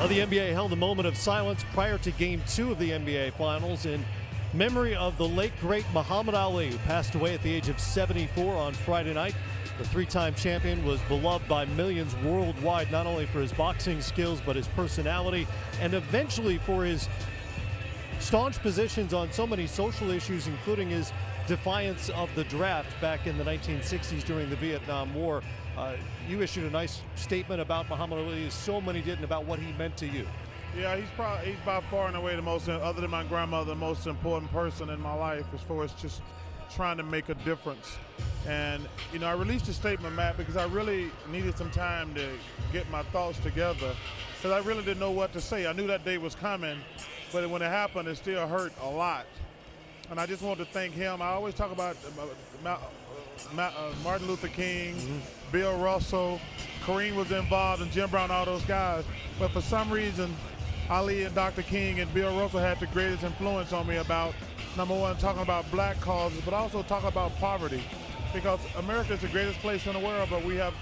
The NBA held a moment of silence prior to Game 2 of the NBA Finals in memory of the late, great Muhammad Ali, who passed away at the age of 74 on Friday night. The three-time champion was beloved by millions worldwide, not only for his boxing skills, but his personality, and eventually for his staunch positions on so many social issues, including his defiance of the draft back in the 1960s during the Vietnam War. You issued a nice statement about Muhammad Ali, as so many did, and about what he meant to you. Yeah, he's by far and away the most, other than my grandmother, the most important person in my life as far as just trying to make a difference. And, you know, I released a statement, Matt, because I really needed some time to get my thoughts together, because I really didn't know what to say. I knew that day was coming, but when it happened, it still hurt a lot. And I just wanted to thank him. I always talk about Martin Luther King, Bill Russell, Kareem was involved, and Jim Brown, all those guys. But for some reason, Ali and Dr. King and Bill Russell had the greatest influence on me about, number one, talking about black causes, but also talking about poverty. Because America is the greatest place in the world, but we have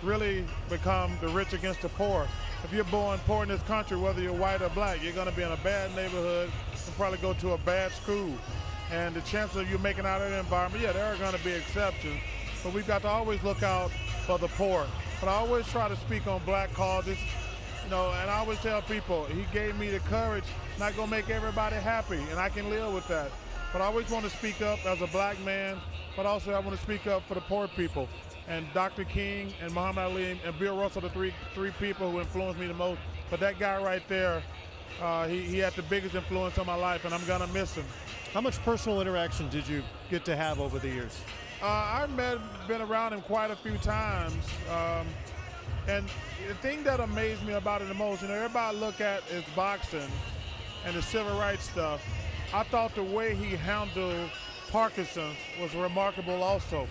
really become the rich against the poor. If you're born poor in this country, whether you're white or black, you're going to be in a bad neighborhood and probably go to a bad school. And the chances of you making out of that environment, yeah, there are going to be exceptions, but we've got to always look out for the poor. But I always try to speak on black causes, you know, and I always tell people, he gave me the courage, not going to make everybody happy, and I can live with that. But I always want to speak up as a black man, but also I want to speak up for the poor people. And Dr. King and Muhammad Ali and Bill Russell, the three people who influenced me the most. But that guy right there, he had the biggest influence on my life, and I'm going to miss him. How much personal interaction did you get to have over the years? I've been around him quite a few times. And the thing that amazed me about it the most, you know, everybody look at is boxing and the civil rights stuff. I thought the way he handled Parkinson's was remarkable also.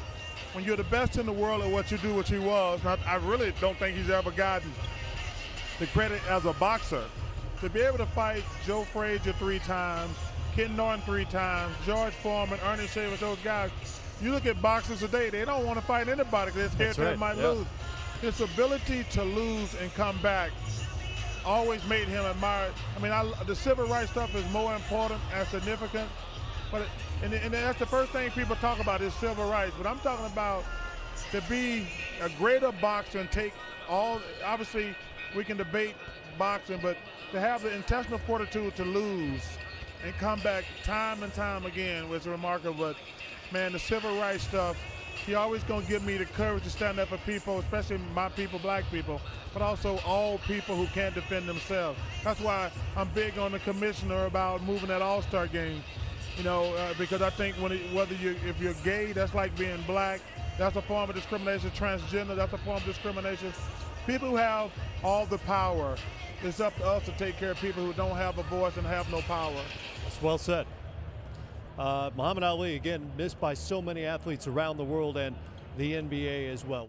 When you're the best in the world at what you do, which he was, I really don't think he's ever gotten the credit as a boxer. To be able to fight Joe Frazier 3 times, Ken Norton 3 times, George Foreman, Ernie Shavers, those guys. You look at boxers today, they don't want to fight anybody because they're scared they might lose. His ability to lose and come back always made him admired. I mean, the civil rights stuff is more important and significant, but and that's the first thing people talk about is civil rights. But I'm talking about to be a greater boxer and take all, obviously we can debate boxing, but to have the intestinal fortitude to lose and come back time and time again was remarkable. But man, the civil rights stuff, he always gonna give me the courage to stand up for people, especially my people, black people, but also all people who can't defend themselves. That's why I'm big on the commissioner about moving that all-star game. You know, because I think if you're gay, that's like being black. That's a form of discrimination. Transgender, that's a form of discrimination. People who have all the power, it's up to us to take care of people who don't have a voice and have no power. That's well said. Muhammad Ali, again, missed by so many athletes around the world and the NBA as well.